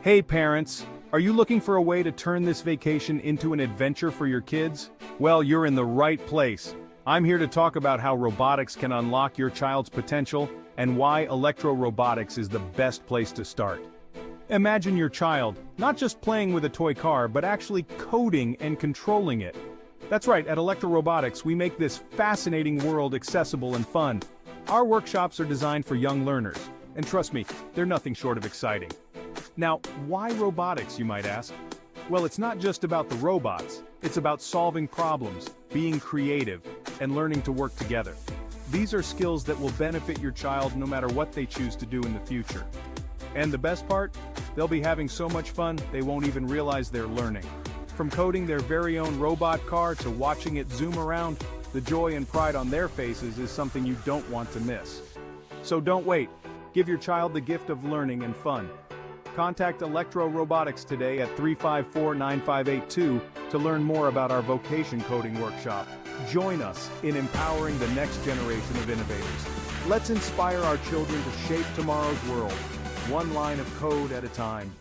Hey parents, are you looking for a way to turn this vacation into an adventure for your kids? Well, you're in the right place. I'm here to talk about how robotics can unlock your child's potential and why Electro-Robotics is the best place to start. Imagine your child, not just playing with a toy car, but actually coding and controlling it. That's right, at Electro-Robotics we make this fascinating world accessible and fun. Our workshops are designed for young learners, and trust me, they're nothing short of exciting. Now, why robotics, you might ask? Well, it's not just about the robots, it's about solving problems, being creative, and learning to work together. These are skills that will benefit your child no matter what they choose to do in the future. And the best part? They'll be having so much fun, they won't even realize they're learning. From coding their very own robot car to watching it zoom around, the joy and pride on their faces is something you don't want to miss. So don't wait. Give your child the gift of learning and fun. Contact Electro-Robotics today at 354-9582 to learn more about our Vocation Coding Workshop. Join us in empowering the next generation of innovators. Let's inspire our children to shape tomorrow's world, one line of code at a time.